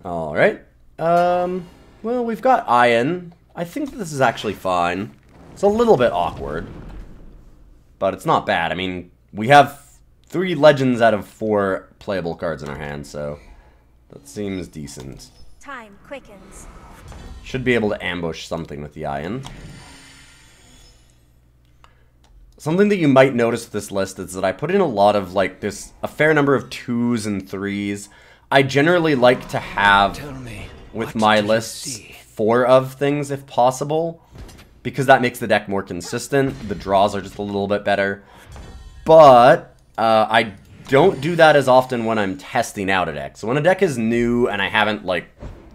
Alright. Well, we've got Ayan. I think this is actually fine. It's a little bit awkward, but it's not bad. I mean, we have 3 legends out of 4 playable cards in our hand, so that seems decent. Time quickens. Should be able to ambush something with the Ayan. Something that you might notice with this list is that I put in a lot of, like, there's a fair number of 2s and 3s. I generally like to have, with my lists, 4 of things if possible, because that makes the deck more consistent. The draws are just a little bit better. But I don't do that as often when I'm testing out a deck. So when a deck is new and I haven't, like,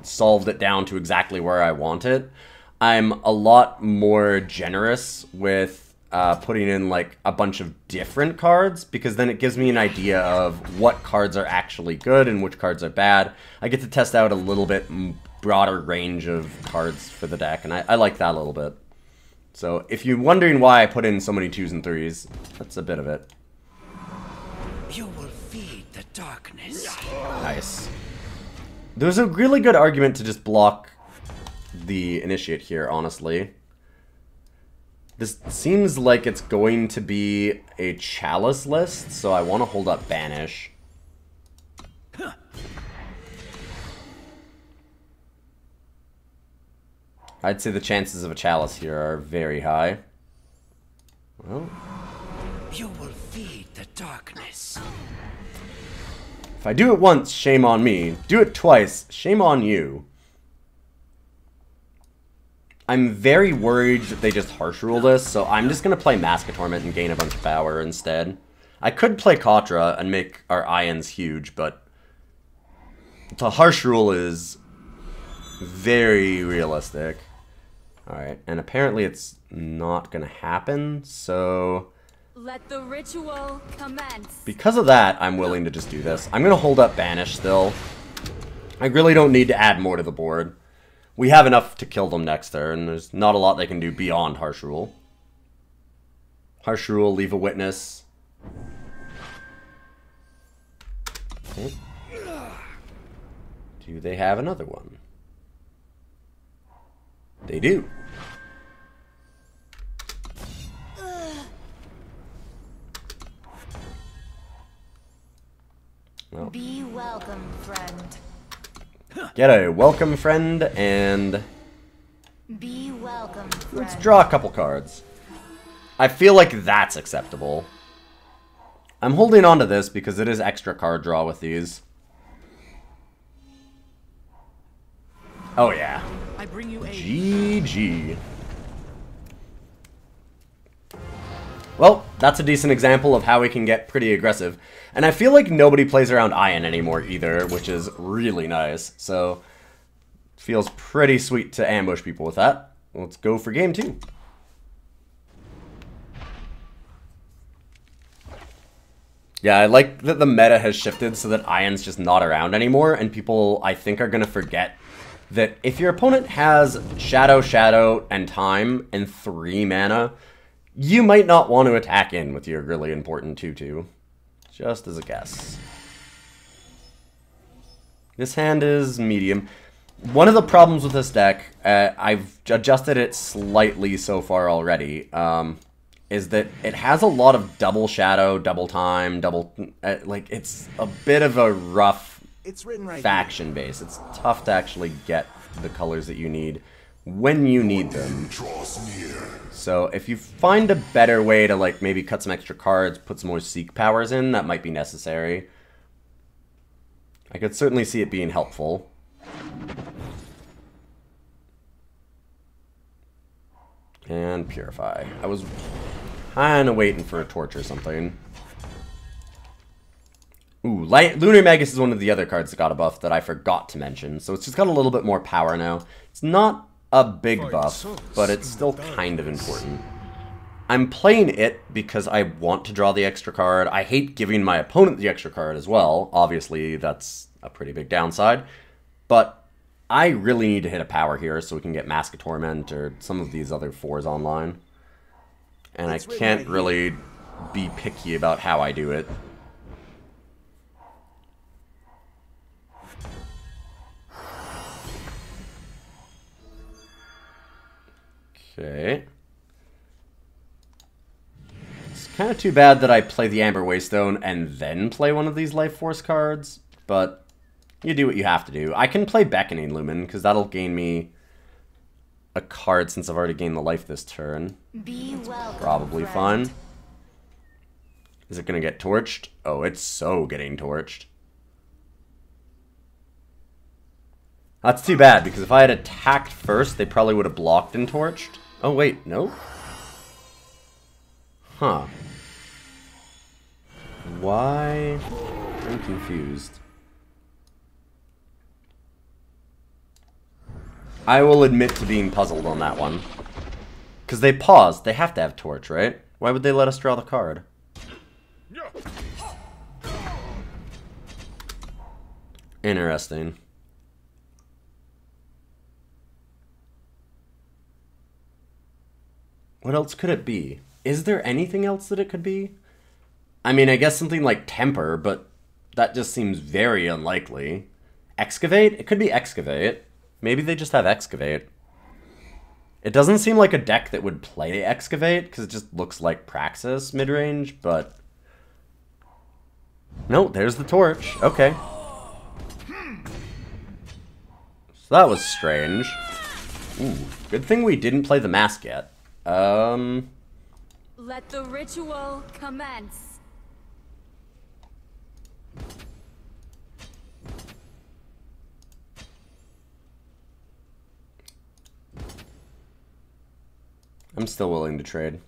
solved it down to exactly where I want it, I'm a lot more generous with putting in like a bunch of different cards, because then it gives me an idea of what cards are actually good and which cards are bad. I get to test out a little bit broader range of cards for the deck, and I like that a little bit. So if you're wondering why I put in so many 2s and 3s, that's a bit of it. You will feed the darkness. Nice. There's a really good argument to just block the Initiate here, honestly. This seems like it's going to be a Chalice list, so I want to hold up Banish. I'd say the chances of a Chalice here are very high. Well, you will feed the darkness. If I do it once, shame on me. Do it twice, shame on you. I'm very worried that they just harsh rule this, so I'm just going to play Mask of Torment and gain a bunch of power instead. I could play Katra and make our Ayans huge, but the harsh rule is very realistic. Alright, and apparently it's not going to happen, so let the ritual commence. Because of that, I'm willing to just do this. I'm going to hold up Banish still. I really don't need to add more to the board. We have enough to kill them next turn. There's not a lot they can do beyond Harsh Rule. Harsh Rule, leave a witness. Okay. Do they have another one? They do. Well. Be welcome, friend. Get a welcome friend, and be welcome, friend. Let's draw a couple cards. I feel like that's acceptable. I'm holding on to this because it is extra card draw with these. Oh yeah. I bring you GG. Well, that's a decent example of how we can get pretty aggressive. And I feel like nobody plays around Ayan anymore either, which is really nice. So, feels pretty sweet to ambush people with that. Let's go for game 2. Yeah, I like that the meta has shifted so that Ayan's just not around anymore, and people, I think, are going to forget that if your opponent has Shadow, Shadow, and Time, and 3 mana, you might not want to attack in with your really important 2/2. Just as a guess. This hand is medium. One of the problems with this deck, I've adjusted it slightly so far already, is that it has a lot of double Shadow, double Time, double... like, it's a bit of a rough faction base. It's tough to actually get the colors that you need when you need them. So if you find a better way to, like, maybe cut some extra cards, put some more Seek powers in, that might be necessary. I could certainly see it being helpful. And Purify. I was kind of waiting for a Torch or something. Ooh, Lunar Magus is one of the other cards that got a buff that I forgot to mention. So it's just got a little bit more power now. It's not a big buff, but it's still kind of important. I'm playing it because I want to draw the extra card. I hate giving my opponent the extra card as well. Obviously, that's a pretty big downside. But I really need to hit a power here so we can get Mask of Torment or some of these other 4s online. And I can't really be picky about how I do it. Okay. It's kind of too bad that I play the Amber Waystone and then play one of these Life Force cards, but you do what you have to do. I can play Beckoning Lumen, because that'll gain me a card since I've already gained the life this turn. Be welcome, Probably friend. fine. Is it going to get torched? Oh, it's so getting torched. That's too bad, because if I had attacked first, they probably would have blocked and torched. Oh, wait, no? Huh. Why? I'm confused. I will admit to being puzzled on that one. Because they paused. They have to have torch, right? Why would they let us draw the card? Interesting. What else could it be? Is there anything else that it could be? I mean, I guess something like Temper, but that just seems very unlikely. Excavate? It could be Excavate. Maybe they just have Excavate. It doesn't seem like a deck that would play Excavate, because it just looks like Praxis mid-range, but... No, there's the torch. Okay. So that was strange. Ooh, good thing we didn't play the mask yet. Let the ritual commence. I'm still willing to trade.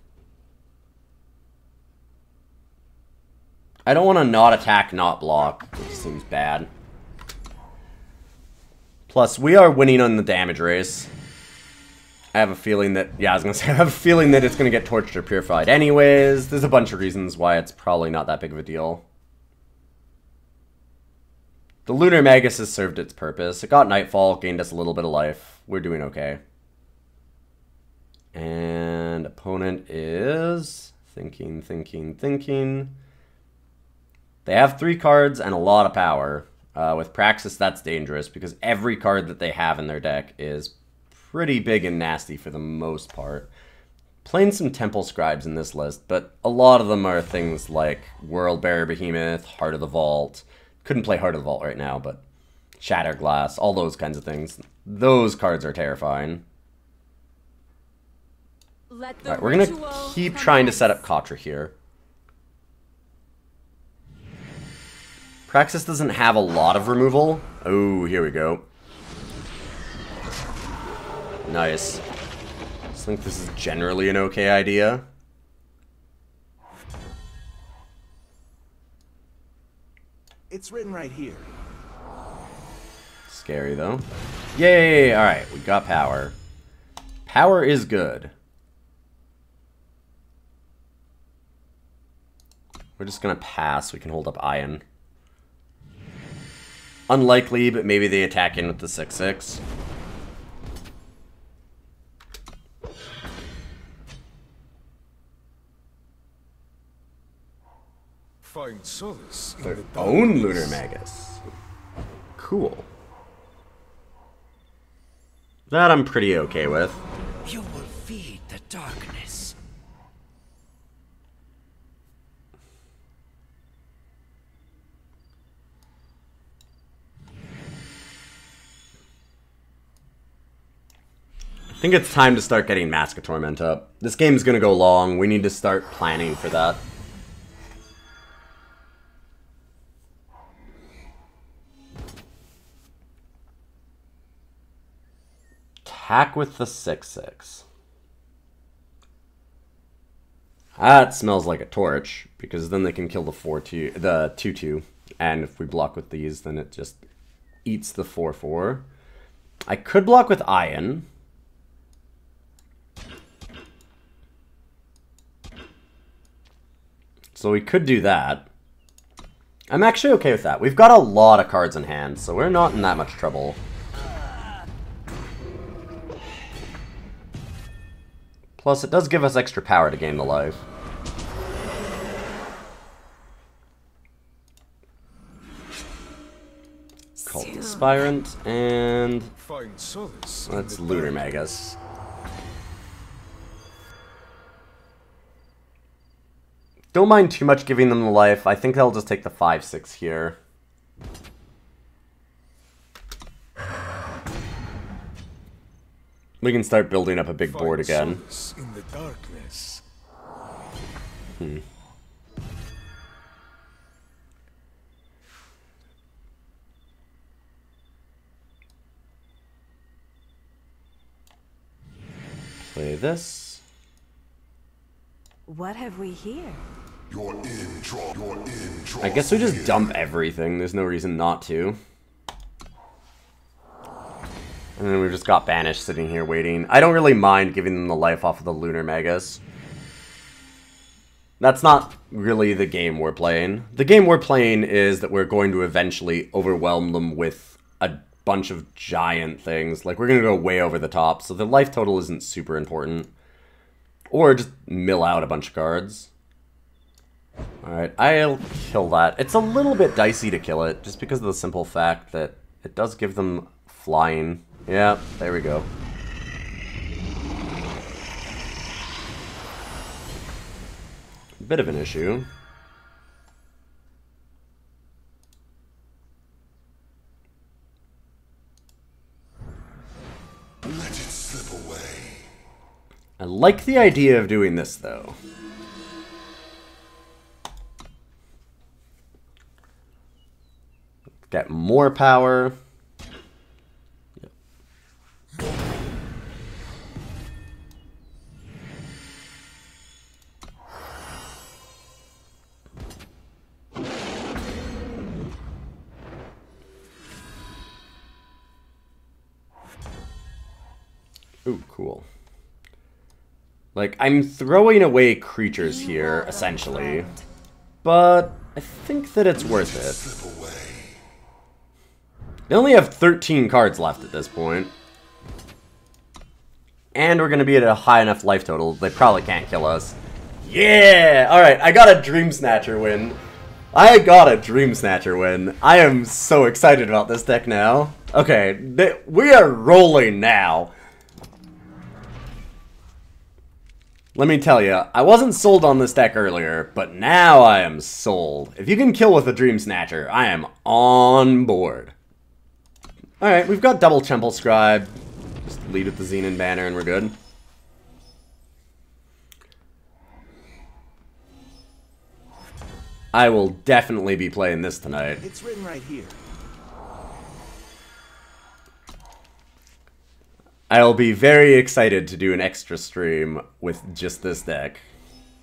I don't want to not attack, not block, which seems bad. Plus, we are winning on the damage race. I have a feeling that, yeah, I was going to say, I have a feeling that it's going to get torched or purified anyways. There's a bunch of reasons why it's probably not that big of a deal. The Lunar Magus has served its purpose. It got Nightfall, gained us a little bit of life. We're doing okay. And opponent is thinking. They have 3 cards and a lot of power. With Praxis, that's dangerous because every card that they have in their deck is pretty big and nasty for the most part. Playing some Temple Scribes in this list, but a lot of them are things like Worldbearer Behemoth, Heart of the Vault. Couldn't play Heart of the Vault right now, but Shatterglass, all those kinds of things. Those cards are terrifying. Alright, we're going to keep trying to set up Katra here. Praxis doesn't have a lot of removal. Oh, here we go. Nice. I think this is generally an okay idea. It's written right here. Scary, though. Yay! Alright, we got power. Power is good. We're just gonna pass. We can hold up Ayan. Unlikely, but maybe they attack in with the 6/6. Find solace in Their the own darkness. Lunar Magus. Cool. That I'm pretty okay with. You will feed the darkness. I think it's time to start getting Mask of Torment up. This game's gonna go long. We need to start planning for that. Attack with the 6/6. That smells like a torch, because then they can kill the 2/2. And if we block with these, then it just eats the 4/4. I could block with Ayan. So we could do that. I'm actually okay with that. We've got a lot of cards in hand, so we're not in that much trouble. Plus, it does give us extra power to gain the life. Cult Aspirant, and Find solace in that's the Lunar darkness. Magus. Don't mind too much giving them the life. I think they'll just take the 5/6 here. We can start building up a big board again. Solace in the darkness. Play this. What have we here? I guess we just dump everything. There's no reason not to. And then we've just got Banish sitting here waiting. I don't really mind giving them the life off of the Lunar Magus. That's not really the game we're playing. The game we're playing is that we're going to eventually overwhelm them with a bunch of giant things. Like, we're going to go way over the top, so the life total isn't super important. Or just mill out a bunch of cards. Alright, I'll kill that. It's a little bit dicey to kill it, just because of the simple fact that it does give them flying. Yeah, there we go. Bit of an issue. Let it slip away. I like the idea of doing this, though. Get more power. Ooh, cool. Like, I'm throwing away creatures here, essentially. But I think that it's worth it. They only have 13 cards left at this point. And we're going to be at a high enough life total, they probably can't kill us. Yeah! Alright, I got a Dreamsnatcher win. I am so excited about this deck now. Okay, we are rolling now. Let me tell you, I wasn't sold on this deck earlier, but now I am sold. If you can kill with a Dreamsnatcher, I am on board. Alright, we've got double Temple Scribe. Just lead with the Xenan banner and we're good. I will definitely be playing this tonight. It's written right here. I'll be very excited to do an extra stream with just this deck.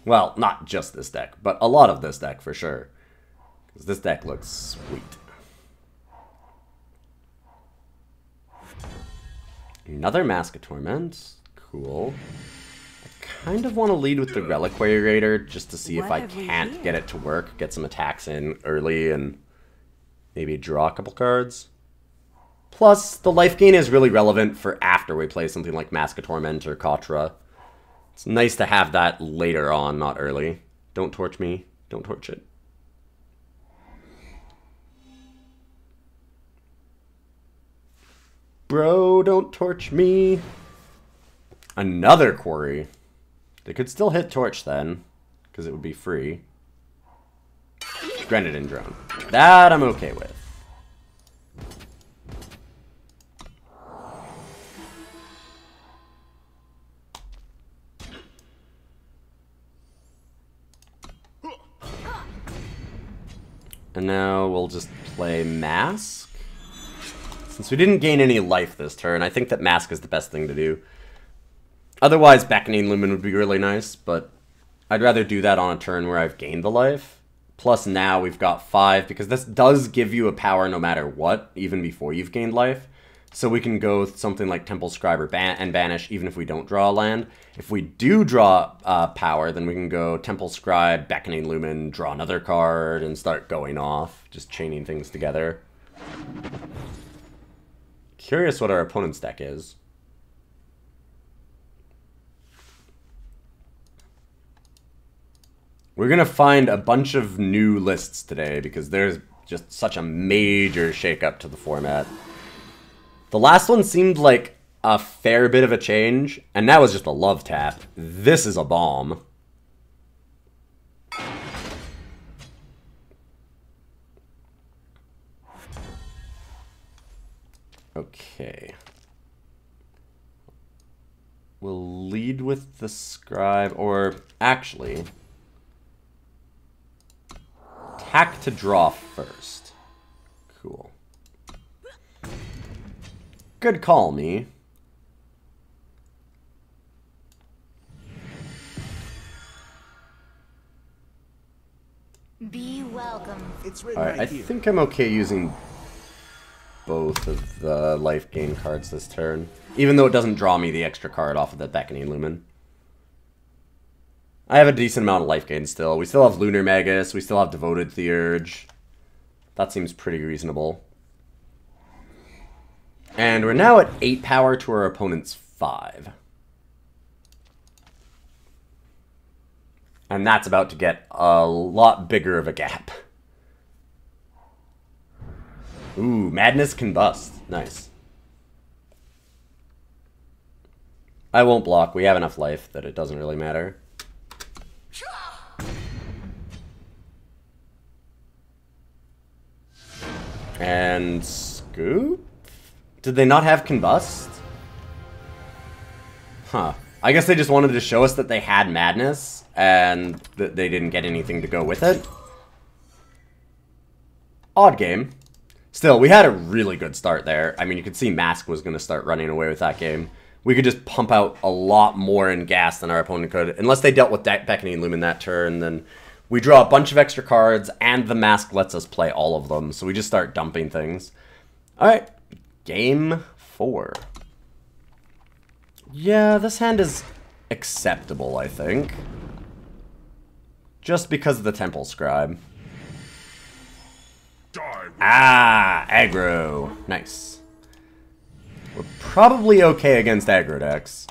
Well, not just this deck, but a lot of this deck for sure. Because this deck looks sweet. Another Mask of Torment. Cool. I kind of want to lead with the Reliquary Raider just to see if I can't get it to work. Get some attacks in early and maybe draw a couple cards. Plus, the life gain is really relevant for after we play something like Mask of Torment or Katra. It's nice to have that later on, not early. Don't torch me. Don't torch it. Bro, don't torch me. Another quarry. They could still hit torch then, because it would be free. Grenadin drone. That I'm okay with. And now we'll just play Mask. Since we didn't gain any life this turn, I think that Mask is the best thing to do. Otherwise, Beckoning Lumen would be really nice, but I'd rather do that on a turn where I've gained the life. Plus now we've got 5, because this does give you a power no matter what, even before you've gained life. So we can go with something like Temple Scribe or and Banish, even if we don't draw a land. If we do draw power, then we can go Temple Scribe, Beckoning Lumen, draw another card, and start going off. Just chaining things together. Curious what our opponent's deck is. We're going to find a bunch of new lists today, because there's just such a major shakeup to the format. The last one seemed like a fair bit of a change, and that was just a love tap. This is a bomb. Okay. We'll lead with the Scribe, or actually, attack to draw first. Cool. Good call, me. Be welcome. It's written Alright, I right here. think I'm okay using both of the life gain cards this turn. Even though it doesn't draw me the extra card off of the Beckoning Lumen. I have a decent amount of life gain still. We still have Lunar Magus. We still have Devoted Theurge. That seems pretty reasonable. And we're now at 8 power to our opponent's 5. And that's about to get a lot bigger of a gap. Ooh, Madness Combust. Nice. I won't block. We have enough life that it doesn't really matter. And Scoop? Did they not have Combust? Huh. I guess they just wanted to show us that they had Madness, and that they didn't get anything to go with it. Odd game. Still, we had a really good start there. I mean, you could see Mask was going to start running away with that game. We could just pump out a lot more in gas than our opponent could. Unless they dealt with Beckoning Lumen that turn, then we draw a bunch of extra cards, and the Mask lets us play all of them. So we just start dumping things. Alright, game 4. Yeah, this hand is acceptable, I think. Just because of the Temple Scribe. Ah, aggro. Nice. We're probably okay against aggro decks.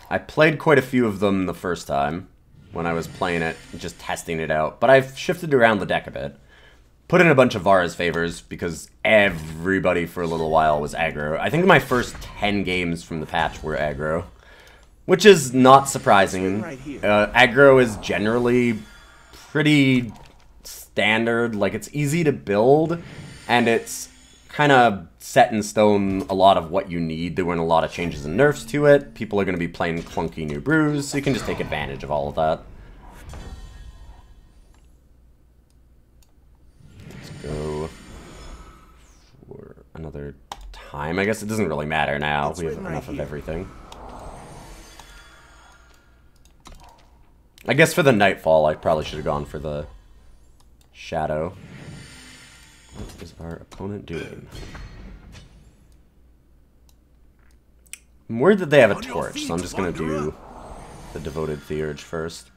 I played quite a few of them the first time when I was playing it, just testing it out. But I've shifted around the deck a bit. Put in a bunch of Vara's favors because everybody for a little while was aggro. I think my first 10 games from the patch were aggro. Which is not surprising. Aggro is generally pretty standard. Like, it's easy to build, and it's kind of set in stone a lot of what you need. There weren't a lot of changes and nerfs to it. People are going to be playing clunky new brews, so you can just take advantage of all of that. Let's go for another time. I guess it doesn't really matter now. We have enough of everything. I guess for the Nightfall, I probably should have gone for the Shadow. What is our opponent doing? I'm worried that they have a torch, so I'm just going to do the Devoted Theurge first.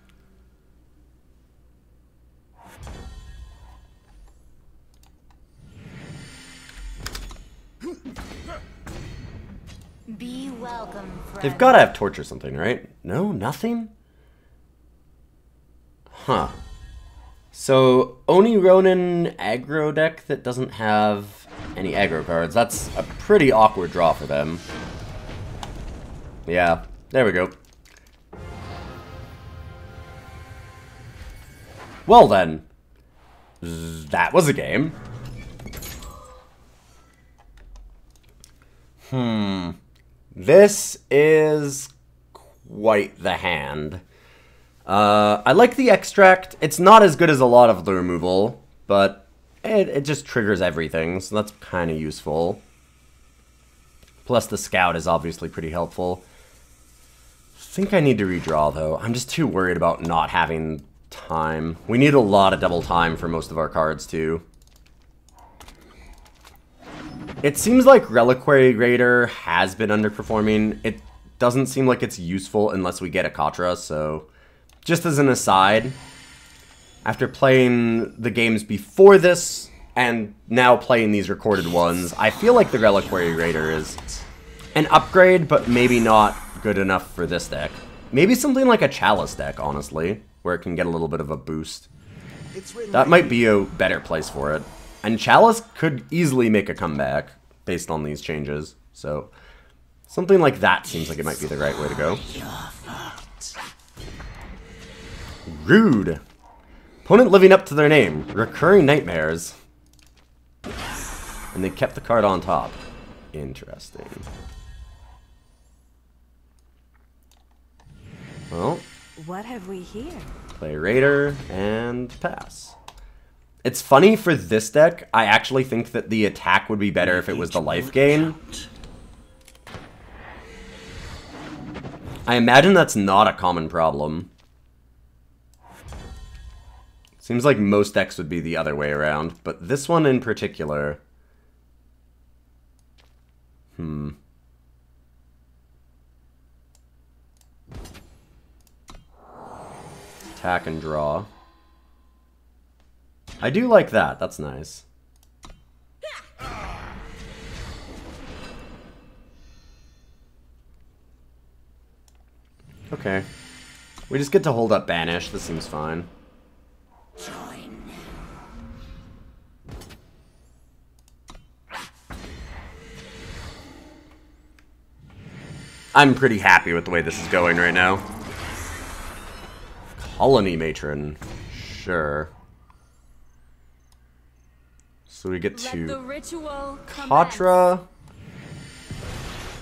Be welcome, friend. They've got to have torch or something, right? No? Nothing? Huh. So, Oni Ronin aggro deck that doesn't have any aggro cards. That's a pretty awkward draw for them. Yeah, there we go. Well then, that was a game. This is quite the hand. I like the extract. It's not as good as a lot of the removal, but it just triggers everything, so that's kind of useful. Plus the scout is obviously pretty helpful. I think I need to redraw, though. I'm just too worried about not having time. We need a lot of double time for most of our cards, too. It seems like Reliquary Raider has been underperforming. It doesn't seem like it's useful unless we get a Katra, so just as an aside, after playing the games before this and now playing these recorded ones, I feel like the Reliquary Raider is an upgrade, but maybe not good enough for this deck. Maybe something like a Chalice deck, honestly, where it can get a little bit of a boost. That might be a better place for it. And Chalice could easily make a comeback based on these changes, so something like that seems like it might be the right way to go. Rude. Opponent living up to their name. Recurring Nightmares. And they kept the card on top. Interesting. Well, what have we here? Play Raider and pass. It's funny for this deck, I actually think that the attack would be better if it was the life gain. I imagine that's not a common problem. Seems like most decks would be the other way around, but this one in particular... Attack and draw. I do like that, that's nice. Okay. We just get to hold up Banish, this seems fine. I'm pretty happy with the way this is going right now. Colony Matron. Sure. So we get to Katra.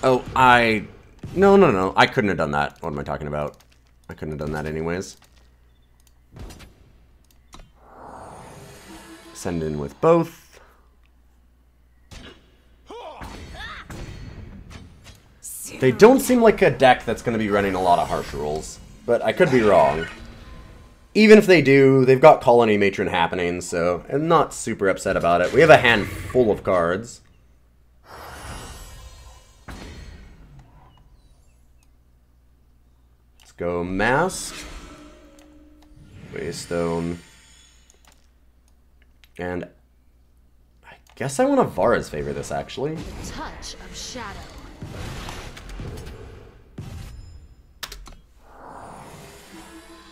Oh, No. I couldn't have done that. What am I talking about? I couldn't have done that anyways. Send in with both. They don't seem like a deck that's going to be running a lot of harsh rules, but I could be wrong. Even if they do, they've got Colony Matron happening, so I'm not super upset about it. We have a hand full of cards. Let's go Mask, Waystone, and I guess I want to Vara's favor this, actually. Touch of shadow.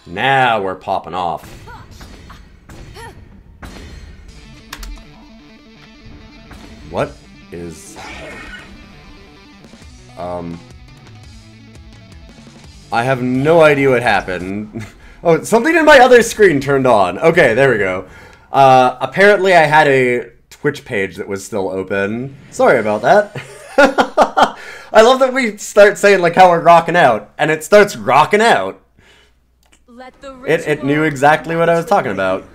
Now we're popping off. What is... I have no idea what happened. Oh, something in my other screen turned on. Okay, there we go. Apparently I had a Twitch page that was still open. Sorry about that. I love that we start saying like how we're rocking out, and it starts rocking out. It knew exactly what I was talking about.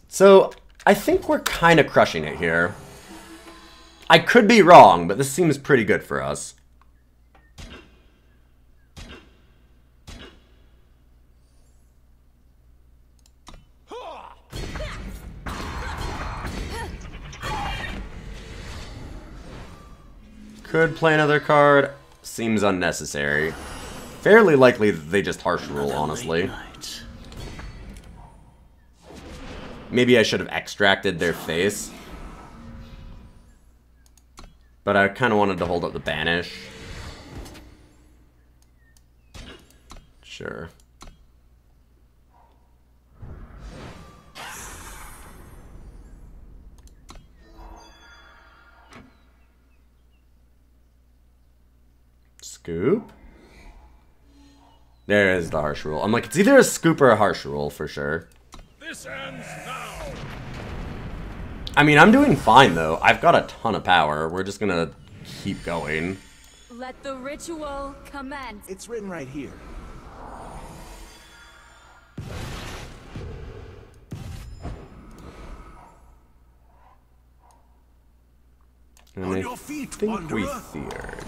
So, I think we're kind of crushing it here. I could be wrong, but this seems pretty good for us. Could play another card. Seems unnecessary. Fairly likely that they just harsh rule, honestly. Maybe I should have extracted their face. But I kind of wanted to hold up the Banish. Sure. Scoop. There is the harsh rule. I'm like, it's either a scoop or a harsh rule for sure. This ends now. I mean, I'm doing fine though. I've got a ton of power. We're just gonna keep going. Let the ritual commence. It's written right here. And On I your feet, think we wanderer. Theurge.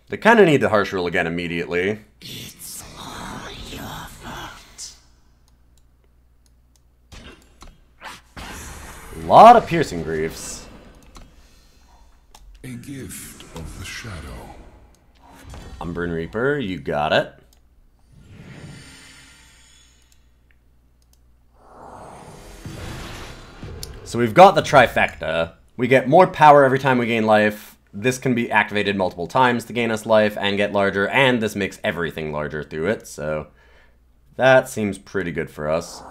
They kind of need the harsh rule again immediately. It's all your fault. A lot of piercing griefs. A gift of the shadow. Umbrine Reaper, you got it. So we've got the trifecta. We get more power every time we gain life. This can be activated multiple times to gain us life and get larger, and this makes everything larger through it, so that seems pretty good for us.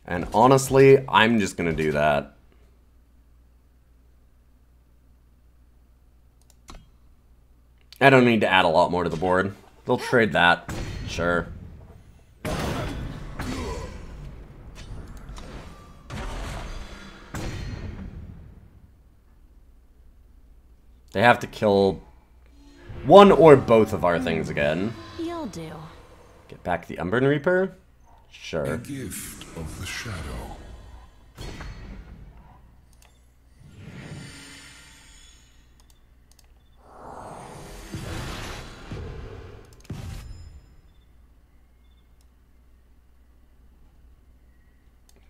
And honestly, I'm just gonna do that. I don't need to add a lot more to the board. They'll trade that. Sure. They have to kill one or both of our things again. You'll do. Get back the Umbran Reaper? A Sure. gift of the shadow.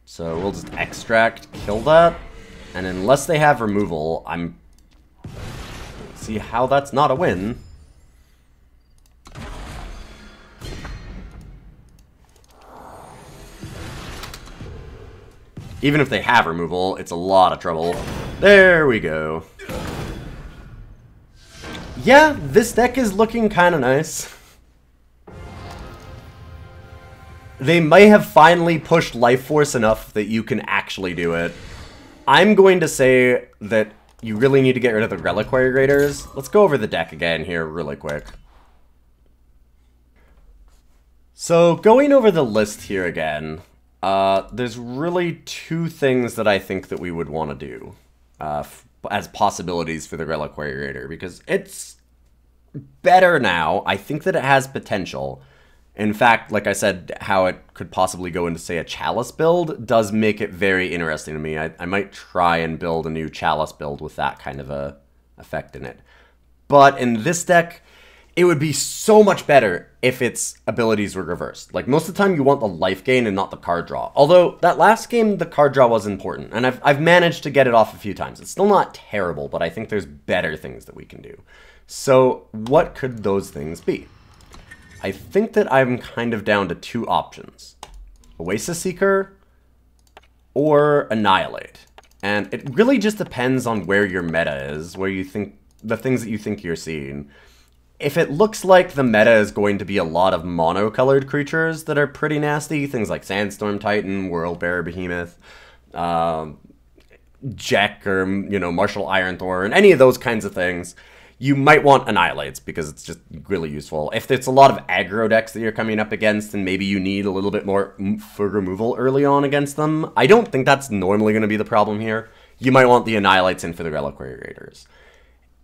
So we'll just extract, kill that, and unless they have removal, see how that's not a win. Even if they have removal, it's a lot of trouble. There we go. Yeah, this deck is looking kind of nice. They may have finally pushed Life Force enough that you can actually do it. I'm going to say that you really need to get rid of the Reliquary Raiders. Let's go over the deck again here really quick. So, going over the list here again, there's really two things that I think that we would want to do as possibilities for the Reliquary Raider, because it's better now. I think that it has potential. In fact, like I said, how it could possibly go into, say, a Chalice build does make it very interesting to me. I might try and build a new Chalice build with that kind of a effect in it. But in this deck, it would be so much better if its abilities were reversed. Like, most of the time you want the life gain and not the card draw. Although, that last game, the card draw was important, and I've managed to get it off a few times. It's still not terrible, but I think there's better things that we can do. So, what could those things be? I think that I'm kind of down to two options. Oasis Seeker or Annihilate. And it really just depends on where your meta is, where you think, the things that you think you're seeing. If it looks like the meta is going to be a lot of mono-colored creatures that are pretty nasty, things like Sandstorm Titan, Whirlbearer Behemoth, Jack, or, Martial Ironthorn, and any of those kinds of things, you might want Annihilates, because it's just really useful. If it's a lot of aggro decks that you're coming up against, and maybe you need a little bit more oomph for removal early on against them, I don't think that's normally going to be the problem here. You might want the Annihilates in for the Reliquary Raiders.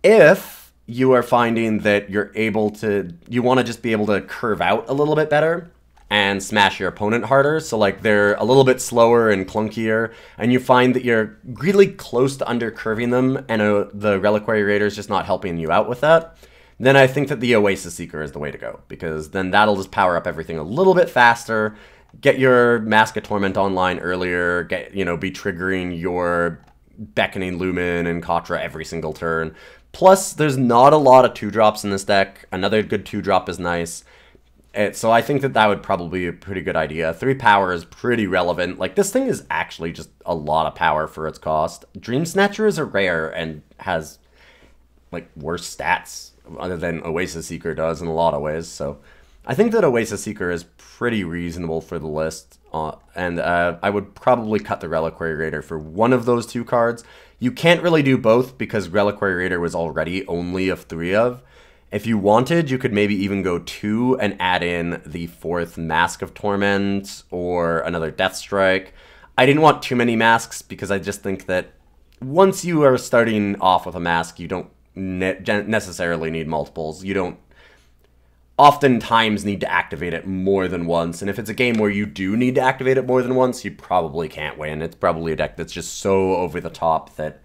If you are finding that you want to just be able to curve out a little bit better, and smash your opponent harder, so like they're a little bit slower and clunkier, and you find that you're really close to undercurving them, and the Reliquary Raider is just not helping you out with that, then I think that the Oasis Seeker is the way to go, because then that'll just power up everything a little bit faster, get your Mask of Torment online earlier, be triggering your Beckoning Lumen and Katra every single turn. Plus, there's not a lot of 2-drops in this deck. Another good 2-drop is nice. So I think that would probably be a pretty good idea. 3 power is pretty relevant. Like, this thing is actually just a lot of power for its cost. Dreamsnatcher is a rare and has, like, worse stats other than Oasis Seeker does in a lot of ways. So I think that Oasis Seeker is pretty reasonable for the list. And I would probably cut the Reliquary Raider for one of those 2 cards. You can't really do both because Reliquary Raider was already only of 3 of. If you wanted, you could maybe even go 2 and add in the 4th Mask of Torment or another Deathstrike. I didn't want too many masks because I just think that once you are starting off with a mask, you don't necessarily need multiples. You don't oftentimes need to activate it more than once, and if it's a game where you do need to activate it more than once, you probably can't win. It's probably a deck that's just so over the top that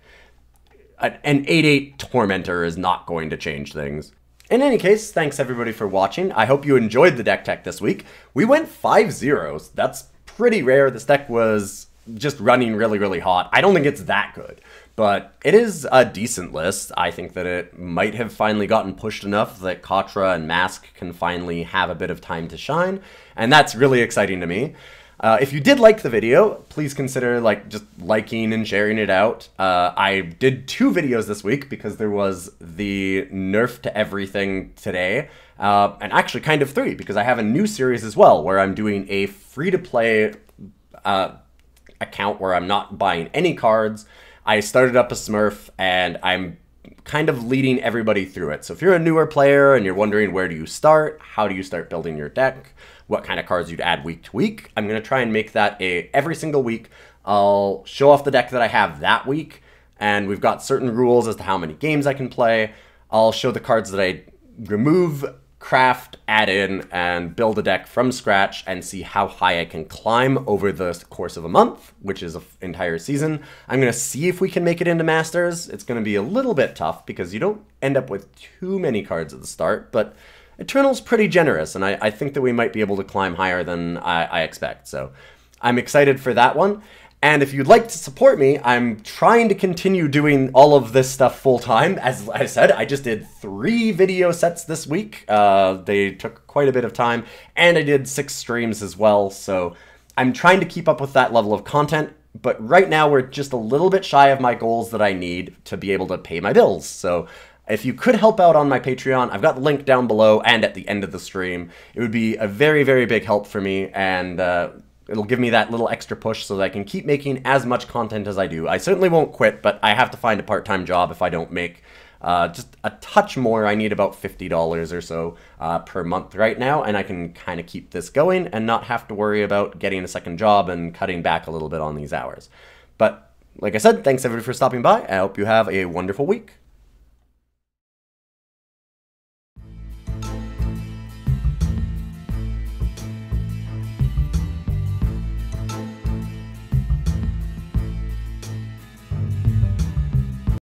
an 8/8 Tormentor is not going to change things. In any case, thanks everybody for watching. I hope you enjoyed the deck tech this week. We went 5-0. That's pretty rare. This deck was just running really, really hot. I don't think it's that good, but it is a decent list. I think that it might have finally gotten pushed enough that Katra and Mask can finally have a bit of time to shine, and that's really exciting to me. If you did like the video, please consider just liking and sharing it out. I did 2 videos this week because there was the nerf to everything today, and actually kind of 3 because I have a new series as well where I'm doing a free-to-play account where I'm not buying any cards. I started up a Smurf, and I'm kind of leading everybody through it. So if you're a newer player and you're wondering where do you start, how do you start building your deck, what kind of cards you'd add week to week, I'm going to try and make that every single week. I'll show off the deck that I have that week, and we've got certain rules as to how many games I can play. I'll show the cards that I remove, craft, add in, and build a deck from scratch and see how high I can climb over the course of a month, which is an entire season. I'm going to see if we can make it into Masters. It's going to be a little bit tough because you don't end up with too many cards at the start, but Eternal's pretty generous, and I think that we might be able to climb higher than I expect. So I'm excited for that one. And if you'd like to support me, I'm trying to continue doing all of this stuff full-time. As I said, I just did 3 video sets this week. They took quite a bit of time, and I did 6 streams as well. So I'm trying to keep up with that level of content, but right now we're just a little bit shy of my goals that I need to be able to pay my bills. So if you could help out on my Patreon, I've got the link down below and at the end of the stream. It would be a very, very big help for me, and it'll give me that little extra push so that I can keep making as much content as I do. I certainly won't quit, but I have to find a part-time job if I don't make just a touch more. I need about $50 or so per month right now, and I can kind of keep this going and not have to worry about getting a second job and cutting back a little bit on these hours. But like I said, thanks everybody for stopping by. I hope you have a wonderful week.